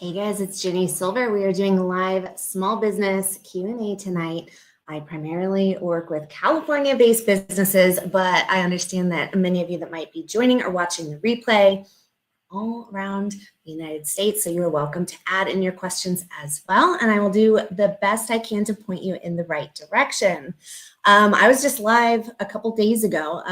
Hey guys, it's Jenny Silver. We are doing a live small business Q&A tonight. I primarily work with California-based businesses, but I understand that many of you that might be joining or watching the replay all around the United States. So you're welcome to add in your questions as well. And I will do the best I can to point you in the right direction. I was just live a couple days ago,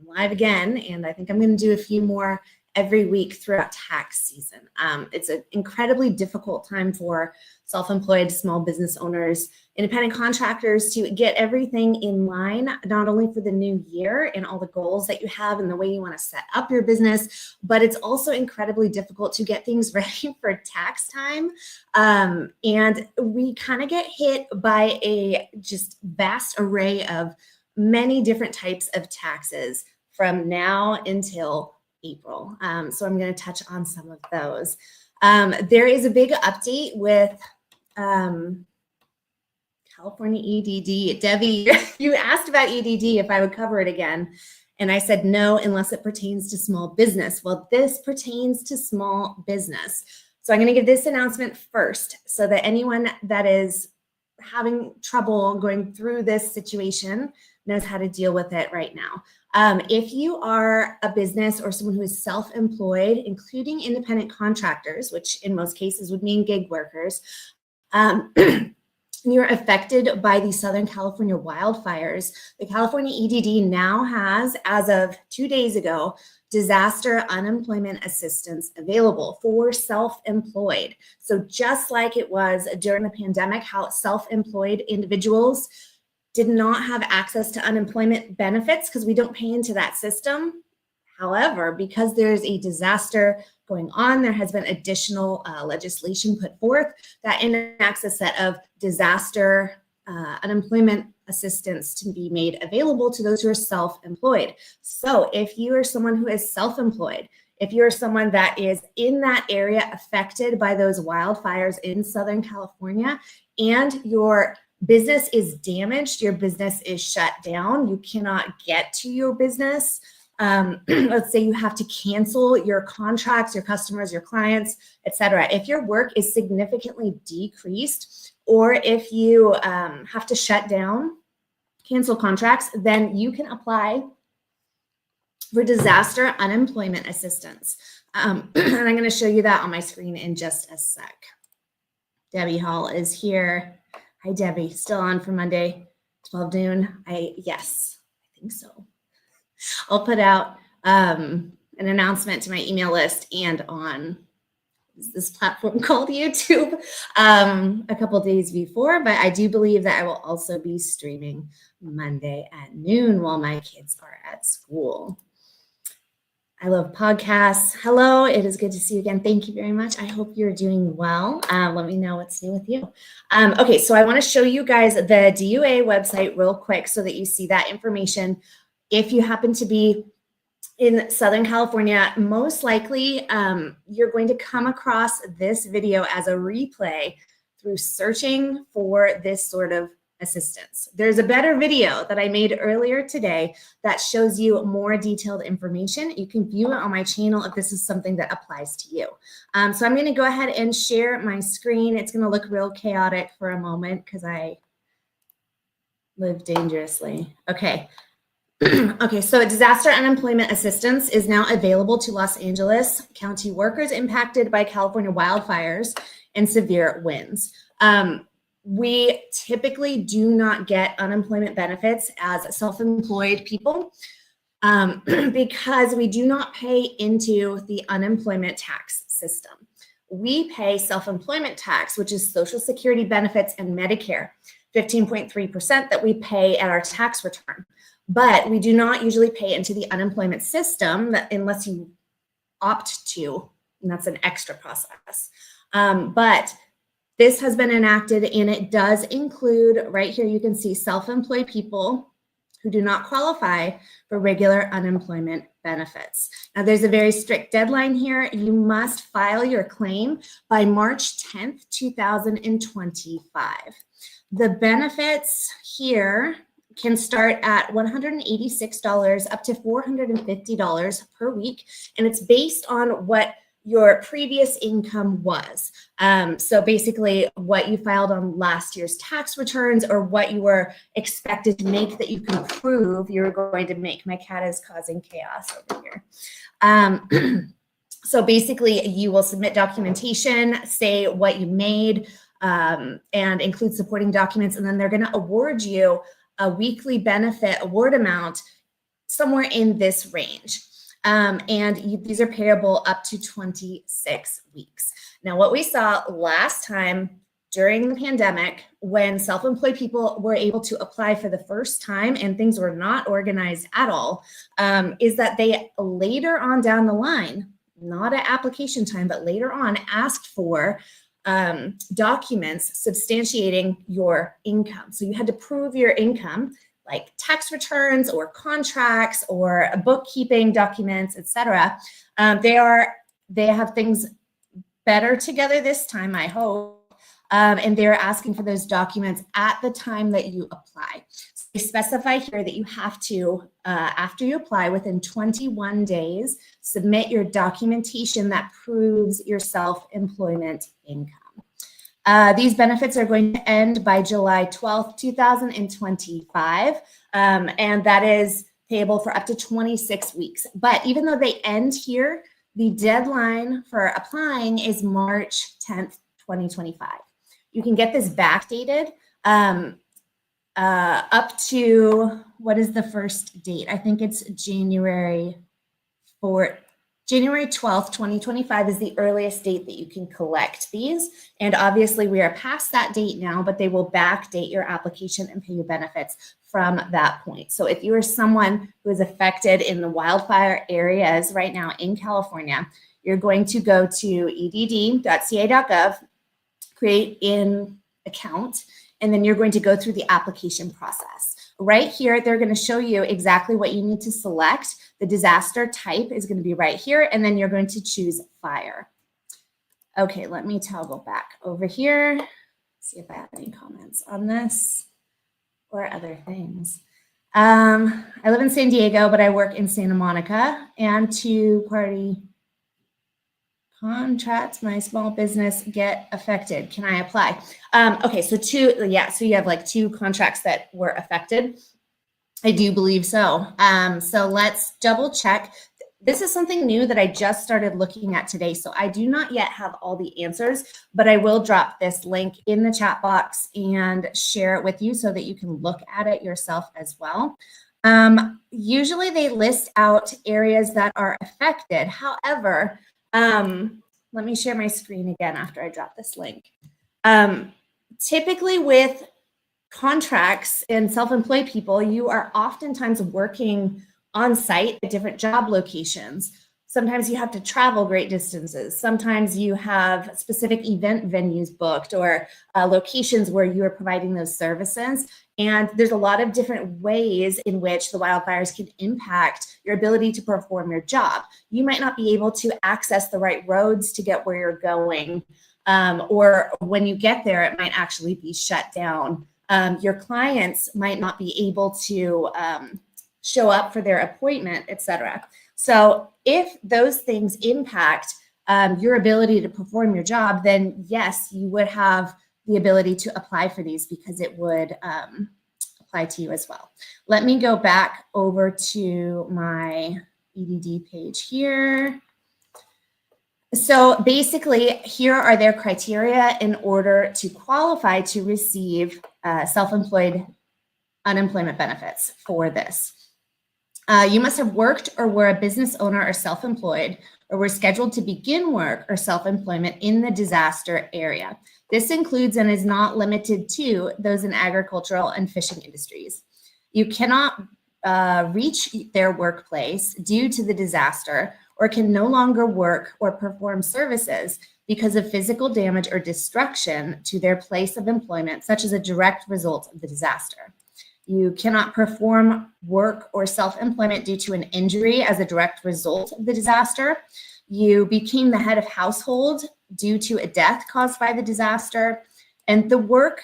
live again, and I think I'm going to do a few more every week throughout tax season. It's an incredibly difficult time for self-employed small business owners, independent contractors to get everything in line, not only for the new year and all the goals that you have and the way you want to set up your business, but it's also incredibly difficult to get things ready for tax time. And we kind of get hit by a just vast array of many different types of taxes from now until April. So I'm going to touch on some of those. There is a big update with California EDD. Debbie, you asked about EDD if I would cover it again. And I said no, unless it pertains to small business. Well, this pertains to small business. So I'm going to give this announcement first so that anyone that is having trouble going through this situation knows how to deal with it right now. If you are a business or someone who is self-employed, including independent contractors, which in most cases would mean gig workers, you're affected by the Southern California wildfires, the California EDD now has, as of 2 days ago, disaster unemployment assistance available for self-employed. So just like it was during the pandemic, how self-employed individuals did not have access to unemployment benefits because we don't pay into that system. However, because there's a disaster going on, there has been additional legislation put forth that enacts a set of disaster unemployment assistance to be made available to those who are self-employed. So if you are someone who is self-employed, if you're someone that is in that area affected by those wildfires in Southern California and your business is damaged, your business is shut down, you cannot get to your business, let's say you have to cancel your contracts, your customers, your clients, etc. If your work is significantly decreased, or if you have to shut down, cancel contracts, then you can apply for disaster unemployment assistance. And I'm going to show you that on my screen in just a sec. Debbie Hall is here. Hi, Debbie. Still on for Monday, 12 noon? Yes, I think so. I'll put out an announcement to my email list and on this platform called YouTube a couple days before, but I do believe that I will also be streaming Monday at noon while my kids are at school. I love podcasts. Hello, it is good to see you again. Thank you very much. I hope you're doing well. Let me know what's new with you. Okay, so I want to show you guys the DUA website real quick so that you see that information. If you happen to be in Southern California, most likely you're going to come across this video as a replay through searching for this sort of assistance. There's a better video that I made earlier today that shows you more detailed information. You can view it on my channel if this is something that applies to you. So I'm going to go ahead and share my screen. It's going to look real chaotic for a moment because I live dangerously. Okay. Okay, so disaster unemployment assistance is now available to Los Angeles County workers impacted by California wildfires and severe winds. We typically do not get unemployment benefits as self-employed people because we do not pay into the unemployment tax system. We pay self-employment tax, which is Social Security benefits and Medicare, 15.3% that we pay at our tax return. But we do not usually pay into the unemployment system unless you opt to, and that's an extra process. But this has been enacted, and it does include, right here you can see self-employed people who do not qualify for regular unemployment benefits. Now there's a very strict deadline here. You must file your claim by March 10th, 2025. The benefits here can start at $186 up to $450 per week, and it's based on what your previous income was. So basically what you filed on last year's tax returns or what you were expected to make that you can prove you're going to make. My cat is causing chaos over here. So basically you will submit documentation, say what you made, and include supporting documents, and then they're going to award you a weekly benefit award amount somewhere in this range. These are payable up to 26 weeks. Now, what we saw last time during the pandemic, when self-employed people were able to apply for the first time and things were not organized at all, is that they later on down the line, not at application time, but later on asked for documents substantiating your income. So you had to prove your income, like tax returns or contracts or bookkeeping documents, etc. They have things better together this time, I hope. And they're asking for those documents at the time that you apply. So they specify here that you have to, after you apply, within 21 days, submit your documentation that proves your self-employment income. These benefits are going to end by July 12th, 2025, and that is payable for up to 26 weeks. But even though they end here, the deadline for applying is March 10th, 2025. You can get this backdated up to, what is the first date? I think it's January 12th, 2025 is the earliest date that you can collect these. And obviously we are past that date now, but they will backdate your application and pay you benefits from that point. So if you are someone who is affected in the wildfire areas right now in California, you're going to go to edd.ca.gov, create an account, and then you're going to go through the application process. Right here, they're going to show you exactly what you need to select. The disaster type is going to be right here, and then you're going to choose fire. Okay, let me toggle back over here, see if I have any comments on this or other things. I live in San Diego, but I work in Santa Monica, and two-party contracts, my small business get affected. Can I apply? Okay, so so you have like two contracts that were affected. I do believe so. So let's double check. This is something new that I just started looking at today. So I do not yet have all the answers, but I will drop this link in the chat box and share it with you so that you can look at it yourself as well. Usually they list out areas that are affected. However, let me share my screen again after I drop this link. Typically with contracts and self-employed people, you are oftentimes working on site at different job locations. Sometimes you have to travel great distances. Sometimes you have specific event venues booked or locations where you are providing those services. And there's a lot of different ways in which the wildfires can impact your ability to perform your job. You might not be able to access the right roads to get where you're going, or when you get there, it might actually be shut down. Your clients might not be able to show up for their appointment, etc. So if those things impact your ability to perform your job, then yes, you would have the ability to apply for these because it would apply to you as well. Let me go back over to my EDD page here. So basically, here are their criteria in order to qualify to receive self-employed unemployment benefits for this. You must have worked or were a business owner or self-employed or were scheduled to begin work or self-employment in the disaster area. This includes and is not limited to those in agricultural and fishing industries. You cannot reach their workplace due to the disaster or can no longer work or perform services because of physical damage or destruction to their place of employment, such as a direct result of the disaster. You cannot perform work or self-employment due to an injury as a direct result of the disaster. You became the head of household due to a death caused by the disaster. And the work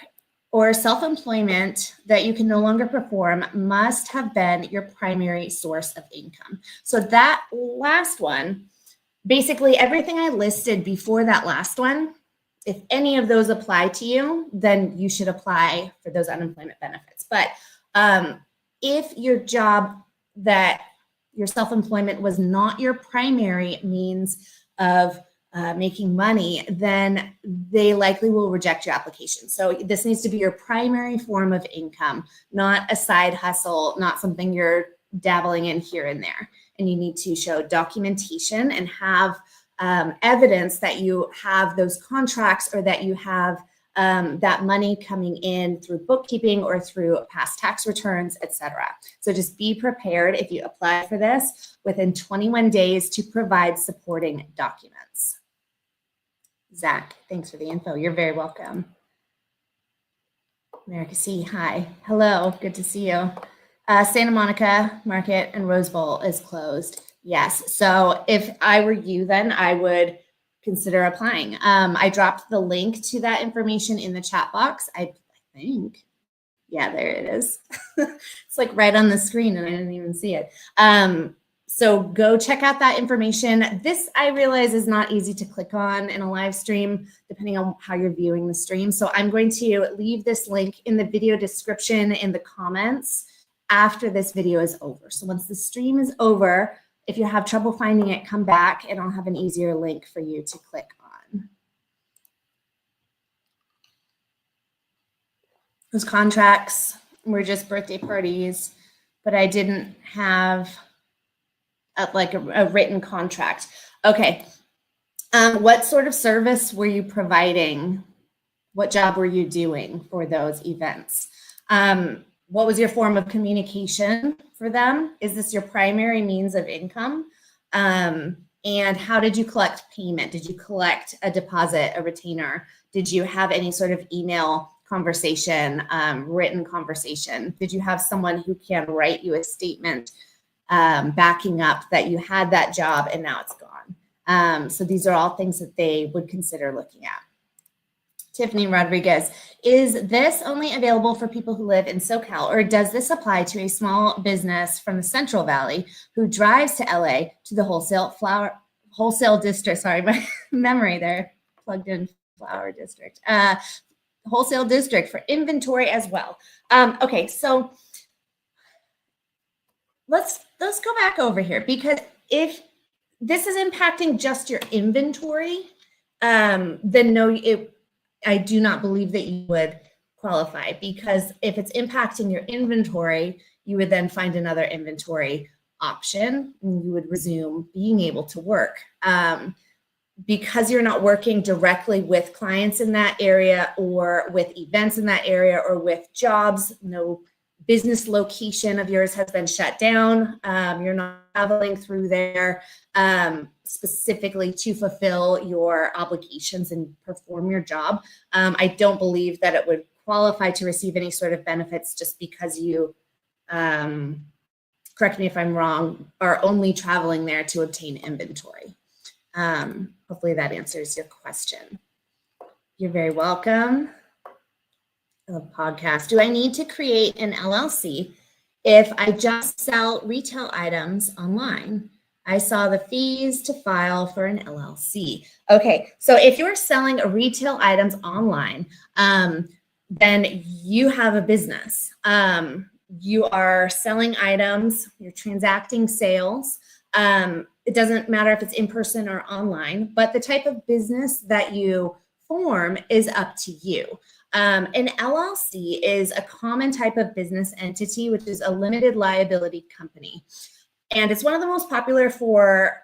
or self-employment that you can no longer perform must have been your primary source of income. So that last one, basically everything I listed before that last one, if any of those apply to you, then you should apply for those unemployment benefits. But if your job, that your self-employment was not your primary means of making money, then they likely will reject your application. So this needs to be your primary form of income, not a side hustle, not something you're dabbling in here and there. And you need to show documentation and have evidence that you have those contracts, or that you have that money coming in through bookkeeping or through past tax returns, etc. So just be prepared if you apply for this within 21 days to provide supporting documents. Zach, thanks for the info. You're very welcome. America C, hi. Hello, good to see you. Santa Monica Market and Rose Bowl is closed. Yes, so if I were you, then I would consider applying. I dropped the link to that information in the chat box. I think, yeah, there it is. It's like right on the screen and I didn't even see it. So go check out that information. This, I realize, is not easy to click on in a live stream, depending on how you're viewing the stream. So I'm going to leave this link in the video description in the comments after this video is over. So once the stream is over, if you have trouble finding it, come back and I'll have an easier link for you to click on. Those contracts were just birthday parties, but I didn't have a written contract. Okay. What sort of service were you providing? What job were you doing for those events? What was your form of communication for them? Is this your primary means of income? And how did you collect payment? Did you collect a deposit, a retainer? Did you have any sort of email conversation, written conversation? Did you have someone who can write you a statement backing up that you had that job and now it's gone? So these are all things that they would consider looking at. Tiffany Rodriguez, is this only available for people who live in SoCal, or does this apply to a small business from the Central Valley who drives to LA to the wholesale district? Sorry, my memory there, plugged in flower district. Wholesale district for inventory as well. Okay, so let's go back over here, because if this is impacting just your inventory, then no, I do not believe that you would qualify, because if it's impacting your inventory, you would then find another inventory option and you would resume being able to work. Because you're not working directly with clients in that area or with events in that area or with jobs, no business location of yours has been shut down. You're not traveling through there specifically to fulfill your obligations and perform your job. I don't believe that it would qualify to receive any sort of benefits just because you, correct me if I'm wrong, are only traveling there to obtain inventory. Hopefully that answers your question. You're very welcome. Podcast. Do I need to create an LLC if I just sell retail items online? I saw the fees to file for an LLC. Okay, so if you're selling retail items online, then you have a business. You are selling items, you're transacting sales. It doesn't matter if it's in person or online, but the type of business that you form is up to you. An LLC is a common type of business entity, which is a limited liability company. And it's one of the most popular for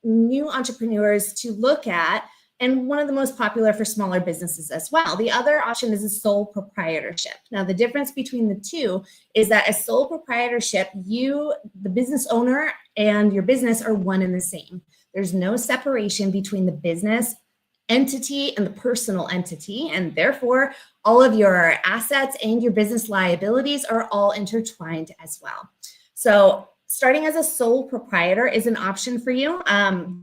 new entrepreneurs to look at, and one of the most popular for smaller businesses as well. The other option is a sole proprietorship. Now, the difference between the two is that a sole proprietorship, you, the business owner, and your business are one and the same. There's no separation between the business entity and the personal entity, and therefore all of your assets and your business liabilities are all intertwined as well. So starting as a sole proprietor is an option for you.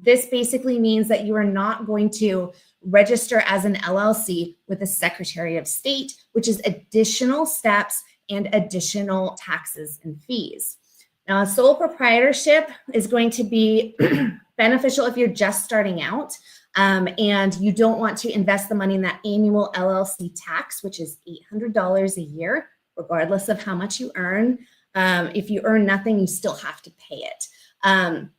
This basically means that you are not going to register as an LLC with the Secretary of State, which is additional steps and additional taxes and fees. Now, a sole proprietorship is going to be beneficial if you're just starting out and you don't want to invest the money in that annual LLC tax, which is $800 a year, regardless of how much you earn. If you earn nothing, you still have to pay it. And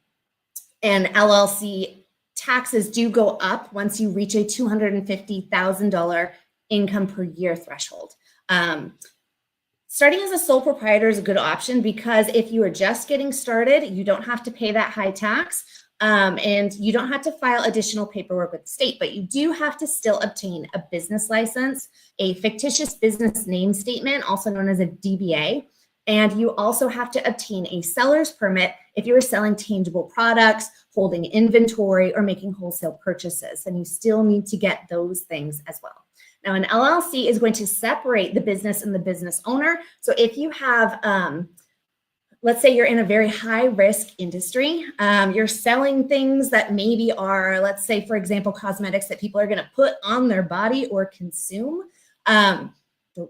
LLC taxes do go up once you reach a $250,000 income per year threshold. Starting as a sole proprietor is a good option because if you are just getting started, you don't have to pay that high tax and you don't have to file additional paperwork with the state, but you do have to still obtain a business license, a fictitious business name statement, also known as a DBA, and you also have to obtain a seller's permit if you're selling tangible products, holding inventory, or making wholesale purchases, and you still need to get those things as well. Now, an LLC is going to separate the business and the business owner. So if you have, let's say you're in a very high risk industry, you're selling things that maybe are, let's say, for example, cosmetics that people are going to put on their body or consume. Don't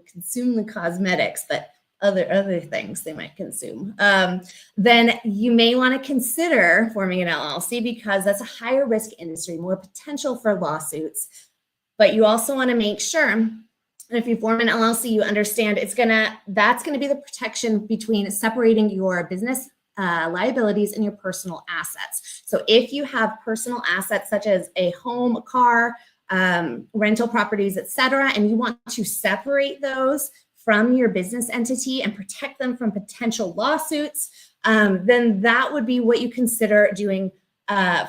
consume the cosmetics, but other things they might consume. Then you may want to consider forming an LLC because that's a higher risk industry, more potential for lawsuits. But you also want to make sure that if you form an LLC, you understand that's gonna be the protection between separating your business liabilities and your personal assets. So if you have personal assets such as a home, a car, rental properties, etc., and you want to separate those from your business entity and protect them from potential lawsuits, then that would be what you consider doing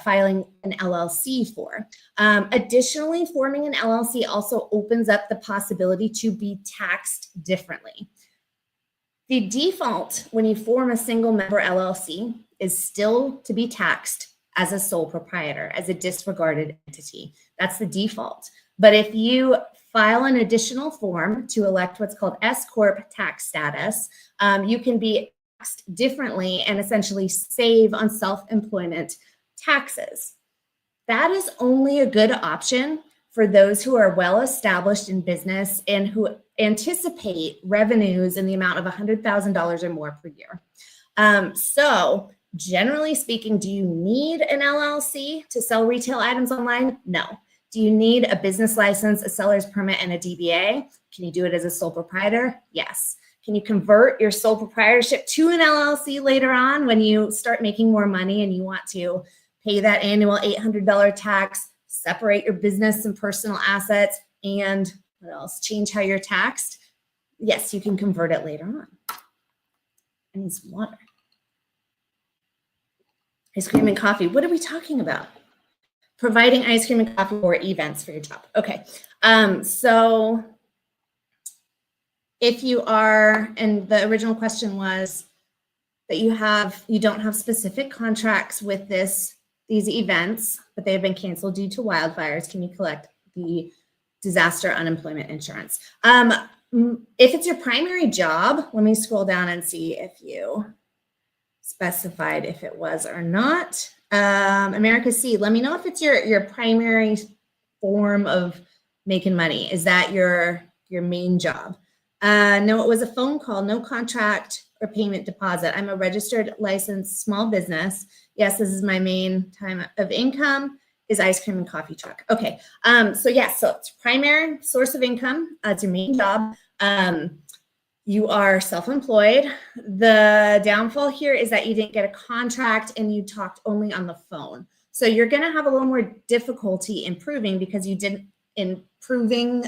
filing an LLC for. Additionally, forming an LLC also opens up the possibility to be taxed differently. The default when you form a single member LLC is still to be taxed as a sole proprietor, as a disregarded entity. That's the default. But if you file an additional form to elect what's called S-Corp tax status, you can be taxed differently and essentially save on self-employment taxes. That is only a good option for those who are well established in business and who anticipate revenues in the amount of $100,000 or more per year. So generally speaking, do you need an LLC to sell retail items online? No. Do you need a business license, a seller's permit, and a DBA? Can you do it as a sole proprietor? Yes. Can you convert your sole proprietorship to an LLC later on when you start making more money and you want to pay that annual $800 tax, separate your business and personal assets, and what else? Change how you're taxed? Yes, you can convert it later on. I need some water. Ice cream and coffee. What are we talking about? Providing ice cream and coffee or events for your job. Okay. So if you are, and the original question was that you don't have specific contracts with these events, but they have been canceled due to wildfires, can you collect the disaster unemployment insurance? If it's your primary job, let me scroll down and see if you specified if it was or not. America C, let me know if it's your primary form of making money. Is that your main job? No, it was a phone call, no contract or payment deposit. I'm a registered licensed small business. Yes, this is my main time of income is ice cream and coffee truck. Okay, so yes, so it's primary source of income. It's your main job. You are self-employed. The downfall here is that you didn't get a contract and you talked only on the phone. So you're gonna have a little more difficulty improving because you didn't improving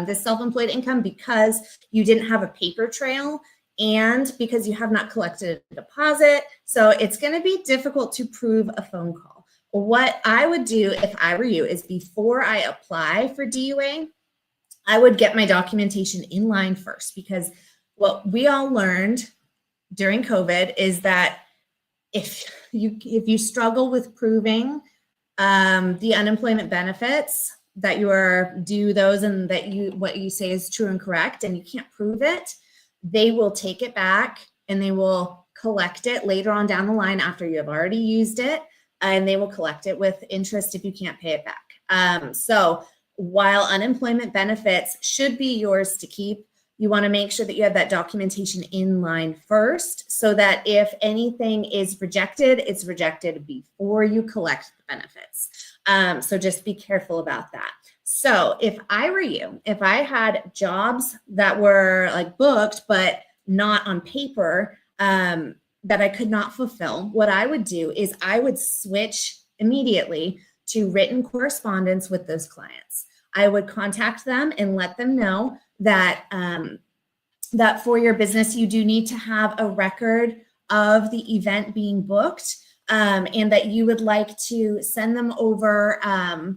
this self-employed income because you didn't have a paper trail and because you have not collected a deposit. So it's gonna be difficult to prove a phone call. What I would do if I were you is before I apply for DUA, I would get my documentation in line first, because what we all learned during COVID is that if you struggle with proving the unemployment benefits, that you are due those and that what you say is true and correct and you can't prove it, they will take it back and they will collect it later on down the line after you have already used it, and they will collect it with interest if you can't pay it back. So while unemployment benefits should be yours to keep, You want to make sure that you have that documentation in line first so that if anything is rejected, it's rejected before you collect the benefits. So just be careful about that. So if I were you, if I had jobs that were like booked, but not on paper, that I could not fulfill, what I would do is I would switch immediately to written correspondence with those clients. I would contact them and let them know that that for your business, you do need to have a record of the event being booked, and that you would like to send them over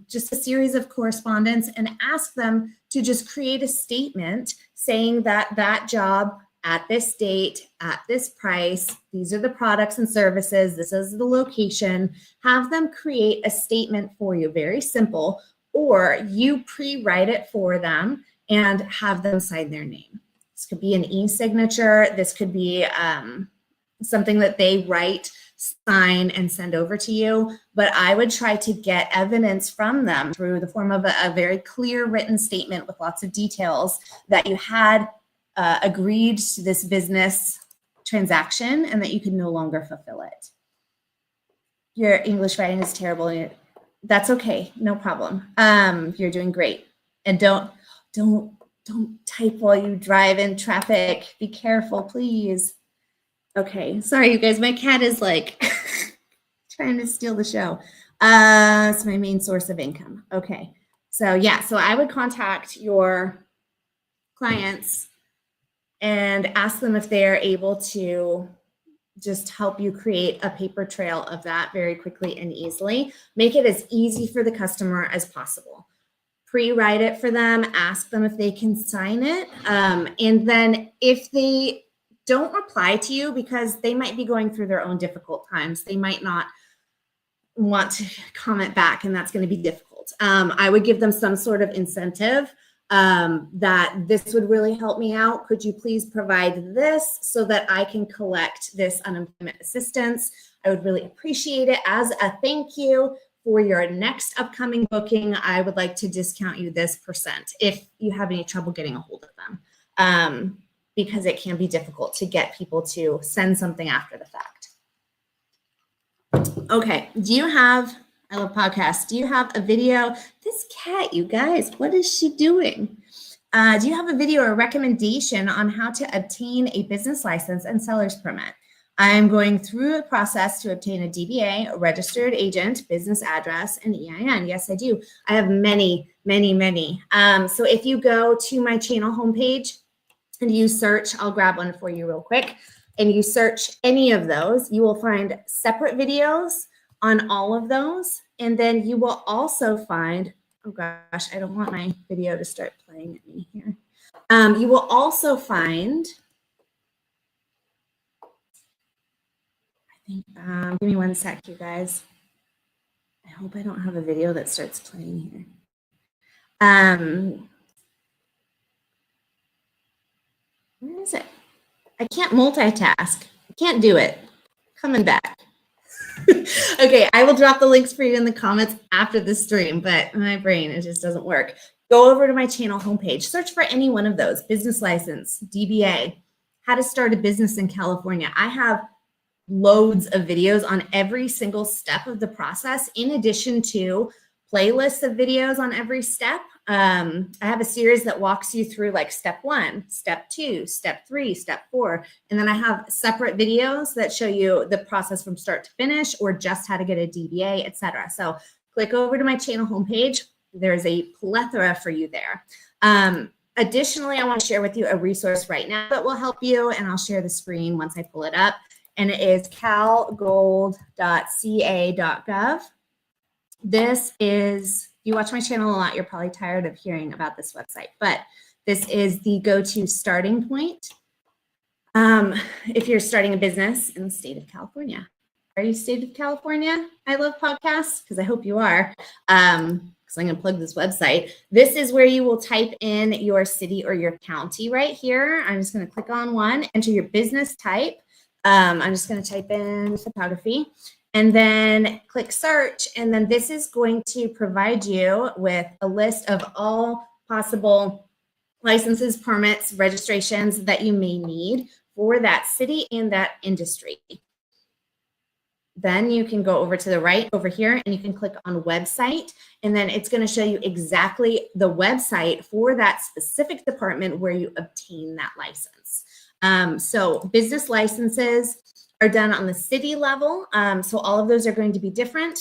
just a series of correspondence and ask them to just create a statement saying that that job at this date, at this price, these are the products and services, this is the location. Have them create a statement for you, very simple, or you pre-write it for them and have them sign their name. This could be an e-signature. This could be something that they write, sign, and send over to you. But I would try to get evidence from them through the form of a very clear written statement with lots of details that you had agreed to this business transaction and that you could no longer fulfill it. Your English writing is terrible. That's okay, no problem. You're doing great. And don't type while you drive in traffic. Be careful, please. Okay, sorry, you guys. My cat is like trying to steal the show. It's my main source of income. Okay, so yeah, so I would contact your clients and ask them if they're able to just help you create a paper trail of that very quickly and easily. Make it as easy for the customer as possible. Pre-write it for them, ask them if they can sign it. And then if they don't reply to you because they might be going through their own difficult times, they might not want to comment back, and that's going to be difficult. I would give them some sort of incentive that this would really help me out. Could you please provide this so that I can collect this unemployment assistance? I would really appreciate it. As a thank you for your next upcoming booking, I would like to discount you this % if you have any trouble getting a hold of them, because it can be difficult to get people to send something after the fact. Okay, do you have, I love podcasts, do you have a video? This cat, you guys, what is she doing? Do you have a video or recommendation on how to obtain a business license and seller's permit? I'm going through a process to obtain a DBA, a registered agent, business address, and EIN. Yes, I do. I have many. So if you go to my channel homepage and you search, I'll grab one for you real quick, and you search any of those, you will find separate videos on all of those. And then you will also find, oh gosh, I don't want my video to start playing at me here. You will also find, give me one sec, you guys. I hope I don't have a video that starts playing here. Where is it? I can't multitask. I can't do it. Coming back. Okay, I will drop the links for you in the comments after the stream, but my brain, it just doesn't work. Go over to my channel homepage. Search for any one of those. Business license, DBA, how to start a business in California. I have loads of videos on every single step of the process, in addition to playlists of videos on every step. I have a series that walks you through like step 1, step 2, step 3, step 4. And then I have separate videos that show you the process from start to finish, or just how to get a DBA, etc. So click over to my channel homepage. There's a plethora for you there. Additionally, I want to share with you a resource right now that will help you, and I'll share the screen once I pull it up. And it is calgold.ca.gov. This is, you watch my channel a lot, you're probably tired of hearing about this website, but this is the go-to starting point if you're starting a business in the state of California. Are you state of California? I love podcasts, because I hope you are, because I'm going to plug this website. This is where you will type in your city or your county right here. I'm just going to click on one, enter your business type. I'm just going to type in photography and then click search. And then this is going to provide you with a list of all possible licenses, permits, registrations that you may need for that city and that industry. Then you can go over to the right over here and you can click on website, and then it's going to show you exactly the website for that specific department where you obtain that license. So business licenses are done on the city level. So all of those are going to be different.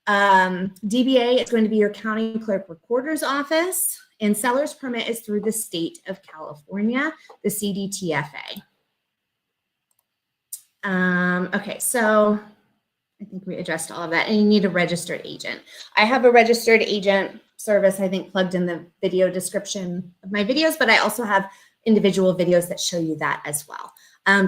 DBA is going to be your county clerk recorder's office, and seller's permit is through the state of California, the CDTFA. Okay, so I think we addressed all of that, and you need a registered agent. I have a registered agent service, I think, plugged in the video description of my videos, but I also have individual videos that show you that as well.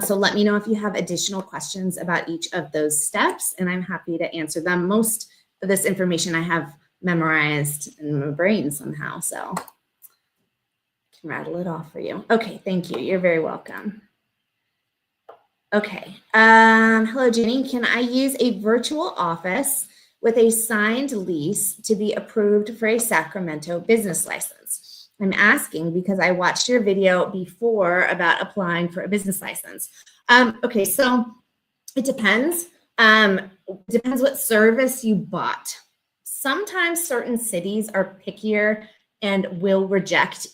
So let me know if you have additional questions about each of those steps, and I'm happy to answer them. Most of this information I have memorized in my brain somehow, so I can rattle it off for you. Okay, thank you. You're very welcome. Okay. Hello, Jenny. Can I use a virtual office with a signed lease to be approved for a Sacramento business license? I'm asking because I watched your video before about applying for a business license. Okay, so it depends. Depends what service you bought. Sometimes certain cities are pickier and will reject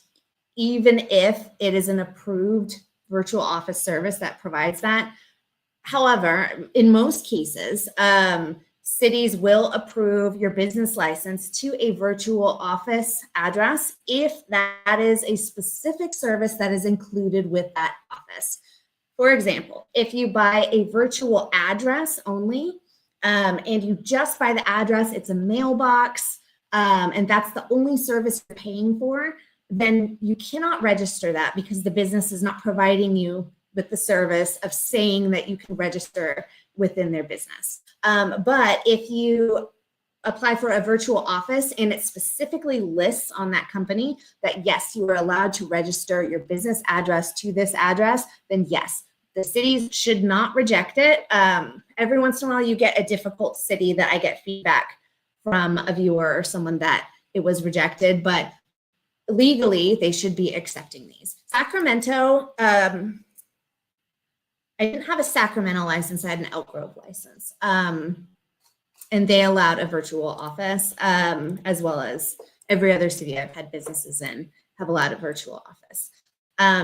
even if it is an approved virtual office service that provides that. However, in most cases, cities will approve your business license to a virtual office address if that is a specific service that is included with that office. For example, if you buy a virtual address only, and you just buy the address, it's a mailbox, and that's the only service you're paying for, then you cannot register that because the business is not providing you with the service of saying that you can register within their business. But if you apply for a virtual office and it specifically lists on that company that yes, you are allowed to register your business address to this address, then yes, the cities should not reject it. Every once in a while you get a difficult city that I get feedback from a viewer or someone that it was rejected, but legally, they should be accepting these. Sacramento, I didn't have a Sacramento license, I had an Elk Grove license. And they allowed a virtual office, as well as every other city I've had businesses in have allowed a virtual office.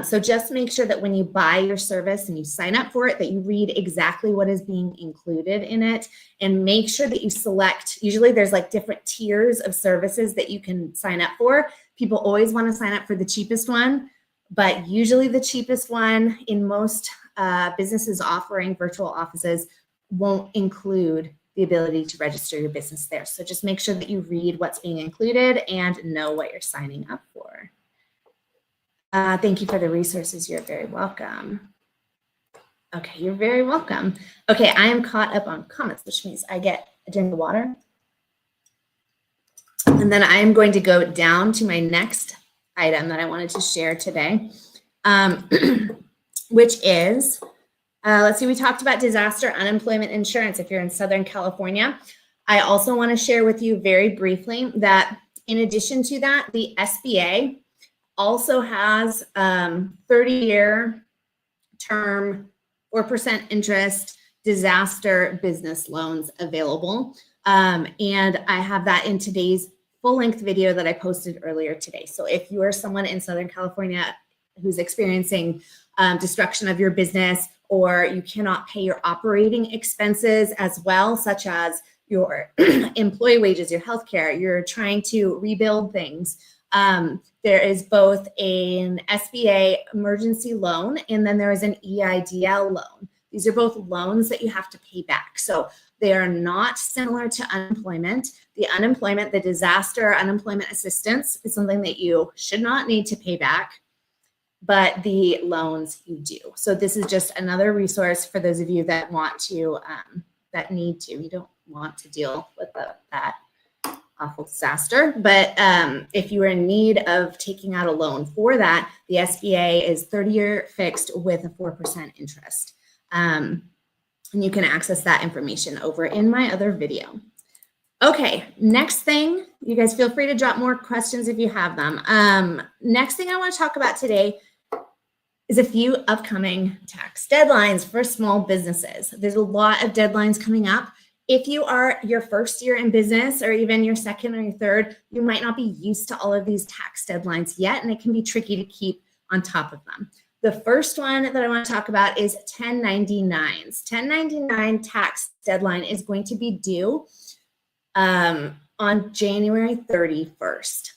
So just make sure that when you buy your service and you sign up for it, that you read exactly what is being included in it, and make sure that you select, usually there's like different tiers of services that you can sign up for. People always want to sign up for the cheapest one, but usually the cheapest one in most businesses offering virtual offices won't include the ability to register your business there. So just make sure that you read what's being included and know what you're signing up for. Thank you for the resources. You're very welcome. Okay, you're very welcome. Okay, I am caught up on comments, which means I get a drink of water. And then I am going to go down to my next item that I wanted to share today, which is, let's see, we talked about disaster unemployment insurance if you're in Southern California. I also want to share with you very briefly that in addition to that, the SBA also has 30-year term, 4% interest disaster business loans available. And I have that in today's full-length video that I posted earlier today. So if you are someone in Southern California who's experiencing destruction of your business, or you cannot pay your operating expenses as well, such as your employee wages, your healthcare, you're trying to rebuild things, there is both an SBA emergency loan and then there is an EIDL loan. These are both loans that you have to pay back. So they are not similar to unemployment. The disaster unemployment assistance is something that you should not need to pay back, but the loans you do. So this is just another resource for those of you that want to, that need to. You don't want to deal with that awful disaster, but if you are in need of taking out a loan for that, the SBA is 30-year fixed with a 4% interest. And you can access that information over in my other video. Okay, next thing You guys feel free to drop more questions if you have them. Next thing I want to talk about today is a few upcoming tax deadlines for small businesses. There's a lot of deadlines coming up. If you are your first year in business or even your second or your third, you might not be used to all of these tax deadlines yet, and it can be tricky to keep on top of them. The first one that I want to talk about is 1099s. 1099 tax deadline is going to be due on January 31st.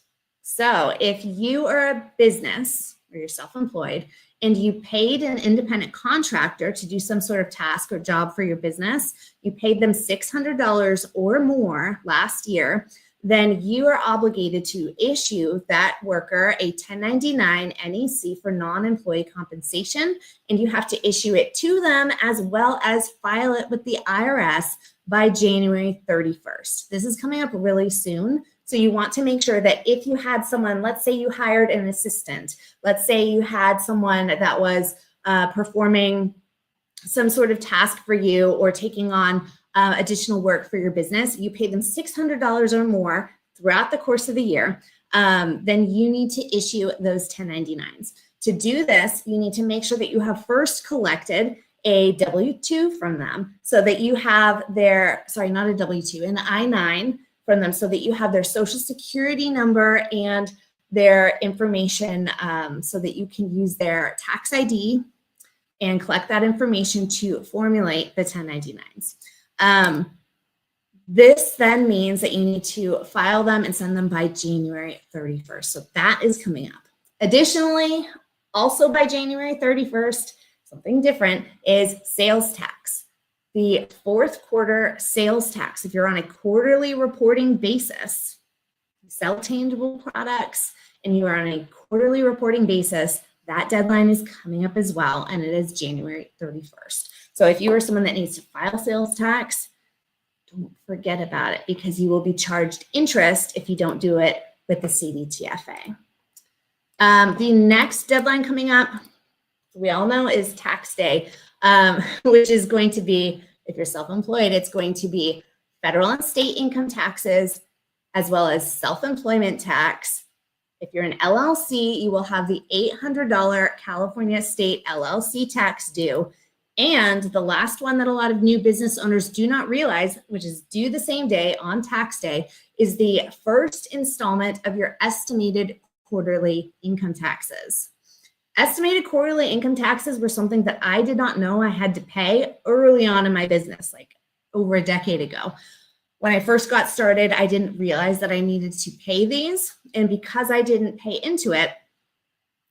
So if you are a business or you're self-employed and you paid an independent contractor to do some sort of task or job for your business, you paid them $600 or more last year, then you are obligated to issue that worker a 1099 NEC for non-employee compensation, and you have to issue it to them as well as file it with the IRS by January 31st. This is coming up really soon. So you want to make sure that if you had someone, let's say you hired an assistant, let's say you had someone that was performing some sort of task for you or taking on additional work for your business, you pay them $600 or more throughout the course of the year, then you need to issue those 1099s. To do this, you need to make sure that you have first collected a W-2 from them so that you have their, sorry, not a W-2, an I-9 from them so that you have their social security number and their information so that you can use their tax ID and collect that information to formulate the 1099s. This then means that you need to file them and send them by January 31st. So that is coming up. Additionally, also by January 31st, something different is sales tax. The fourth quarter sales tax, if you're on a quarterly reporting basis, you sell tangible products and you are on a quarterly reporting basis, that deadline is coming up as well, and it is January 31st. So if you are someone that needs to file sales tax, don't forget about it because you will be charged interest if you don't do it with the CDTFA. The next deadline coming up, we all know, is tax day, which is going to be, if you're self-employed, it's going to be federal and state income taxes, as well as self-employment tax. If you're an LLC, you will have the $800 California state LLC tax due. And the last one that a lot of new business owners do not realize, which is due the same day on tax day, is the first installment of your estimated quarterly income taxes. Estimated quarterly income taxes were something that I did not know I had to pay early on in my business, like over a decade ago. When I first got started, I didn't realize that I needed to pay these. And because I didn't pay into it,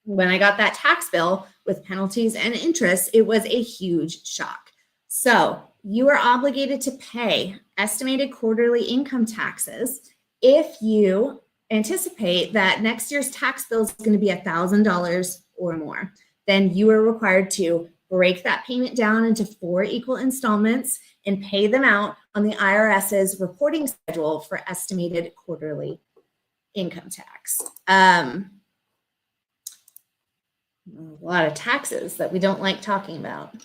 when I got that tax bill with penalties and interest, it was a huge shock. So you are obligated to pay estimated quarterly income taxes if you anticipate that next year's tax bill is going to be $1,000 or more. Then you are required to break that payment down into 4 equal installments and pay them out on the IRS's reporting schedule for estimated quarterly income tax. A lot of taxes that we don't like talking about.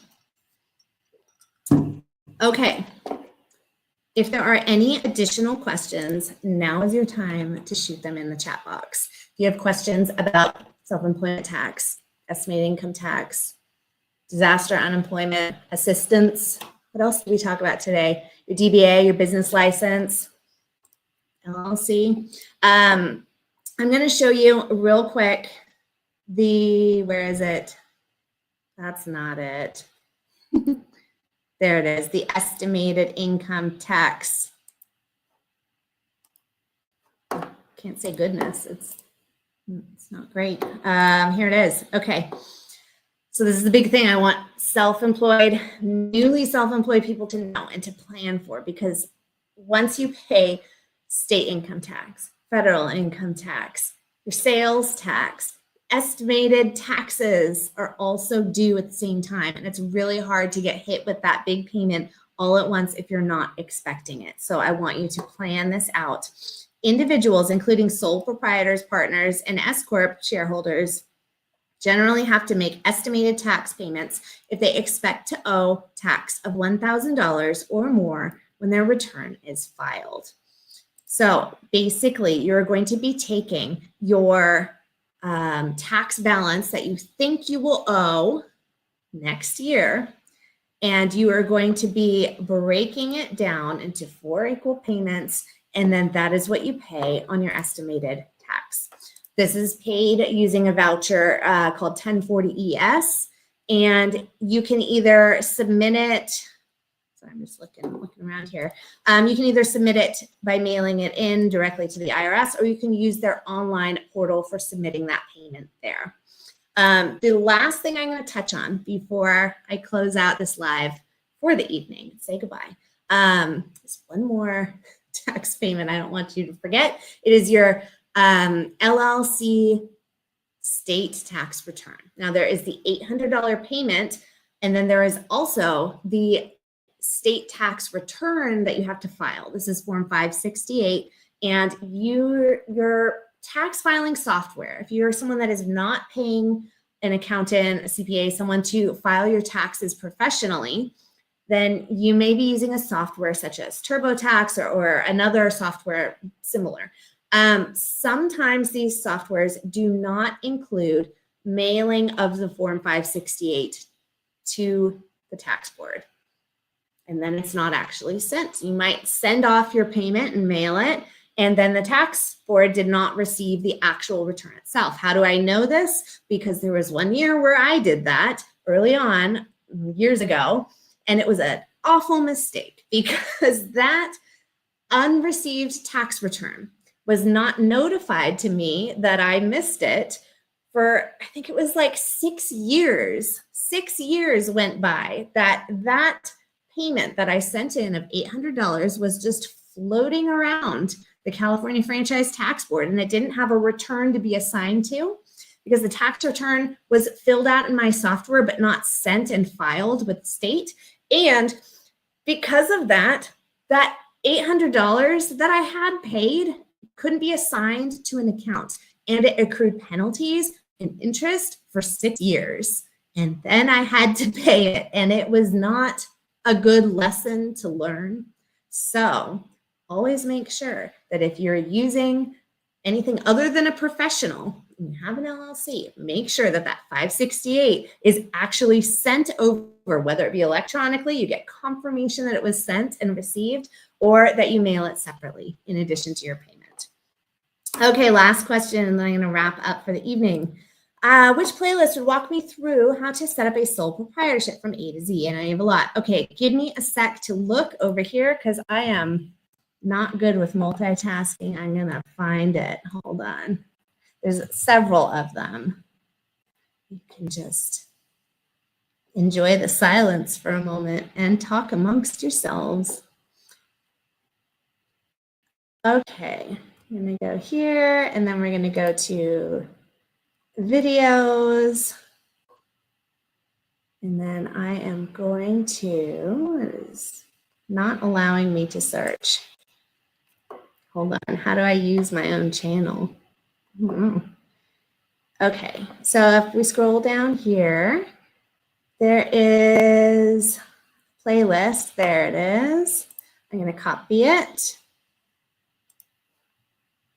Okay. If there are any additional questions, now is your time to shoot them in the chat box. If you have questions about self-employment tax, estimated income tax, disaster unemployment assistance, what else did we talk about today? Your DBA, your business license, LLC. I'm going to show you real quick where is it? That's not it. There it is, the estimated income tax. Can't say goodness, it's not great. Here it is, okay. So this is the big thing I want self-employed, newly self-employed people to know and to plan for, because once you pay state income tax, federal income tax, your sales tax, estimated taxes are also due at the same time. And it's really hard to get hit with that big payment all at once if you're not expecting it. So I want you to plan this out. Individuals, including sole proprietors, partners, and S-Corp shareholders, generally have to make estimated tax payments if they expect to owe tax of $1,000 or more when their return is filed. So basically, you're going to be taking your tax balance that you think you will owe next year, and you are going to be breaking it down into 4 equal payments, and then that is what you pay on your estimated tax. This is paid using a voucher called 1040ES, and you can either submit it. So I'm just looking around here. You can either submit it by mailing it in directly to the IRS, or you can use their online portal for submitting that payment there. The last thing I'm going to touch on before I close out this live for the evening, say goodbye, is one more tax payment I don't want you to forget. It is your LLC state tax return. Now, there is the $800 payment, and then there is also the state tax return that you have to file. This is Form 568, and your tax filing software, if you're someone that is not paying an accountant, a CPA, someone to file your taxes professionally, then you may be using a software such as TurboTax or another software similar. Sometimes these softwares do not include mailing of the Form 568 to the tax board. And then it's not actually sent. You might send off your payment and mail it, and then the tax board did not receive the actual return itself. How do I know this? Because there was one year where I did that early on, years ago, and it was an awful mistake because that unreceived tax return was not notified to me that I missed it for, I think it was like 6 years. 6 years went by that payment that I sent in of $800 was just floating around the California Franchise Tax Board, and it didn't have a return to be assigned to because the tax return was filled out in my software but not sent and filed with the state. And because of that, that $800 that I had paid couldn't be assigned to an account, and it accrued penalties and interest for 6 years. And then I had to pay it, and it was not a good lesson to learn. So always make sure that if you're using anything other than a professional, you have an LLC, make sure that that 568 is actually sent over, whether it be electronically, you get confirmation that it was sent and received, or that you mail it separately in addition to your payment. Okay, last question, and then I'm going to wrap up for the evening. Which playlist would walk me through how to set up a sole proprietorship from A to Z? And I have a lot. Okay, give me a sec to look over here because I am not good with multitasking. I'm going to find it. Hold on. There's several of them. You can just enjoy the silence for a moment and talk amongst yourselves. Okay, I'm going to go here, and then we're going to go to videos. And then I am going to, it is not allowing me to search. Hold on, how do I use my own channel? Okay, so if we scroll down here, there is playlist, there it is. I'm gonna copy it.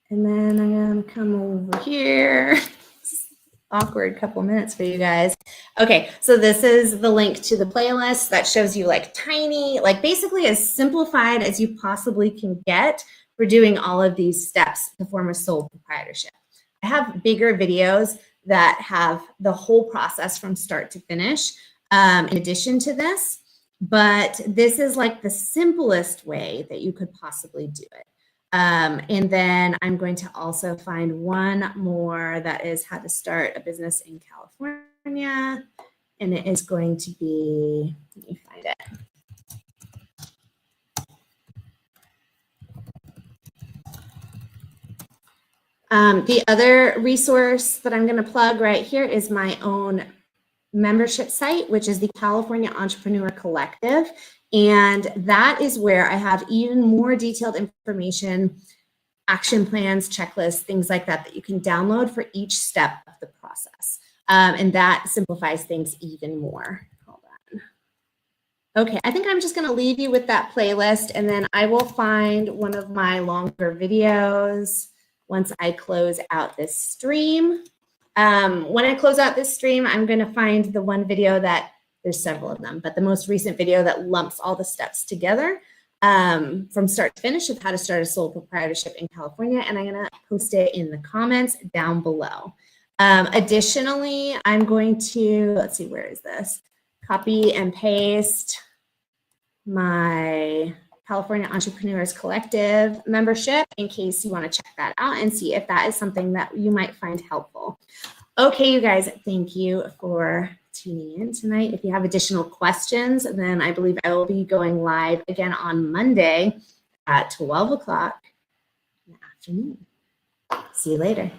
And then I'm gonna come over here. Awkward couple minutes for you guys. Okay, so this is the link to the playlist that shows you like tiny, like basically as simplified as you possibly can get for doing all of these steps to form a sole proprietorship. I have bigger videos that have the whole process from start to finish in addition to this, but this is like the simplest way that you could possibly do it. And then I'm going to also find one more that is how to start a business in California. And it is going to be, let me find it. The other resource that I'm going to plug right here is my own membership site, which is the California Entrepreneur Collective. And that is where I have even more detailed information, action plans, checklists, things like that, that you can download for each step of the process. And that simplifies things even more. Hold on. Okay, I think I'm just going to leave you with that playlist, and then I will find one of my longer videos once I close out this stream. When I close out this stream, I'm going to find the one video that, there's several of them, but the most recent video that lumps all the steps together from start to finish of how to start a sole proprietorship in California, and I'm going to post it in the comments down below. Additionally, I'm going to, let's see, where is this? Copy and paste my California Entrepreneurs Collective membership in case you want to check that out and see if that is something that you might find helpful. Okay, you guys, thank you for tuning in tonight. If you have additional questions, then I believe I will be going live again on Monday at 12 o'clock in the afternoon. See you later.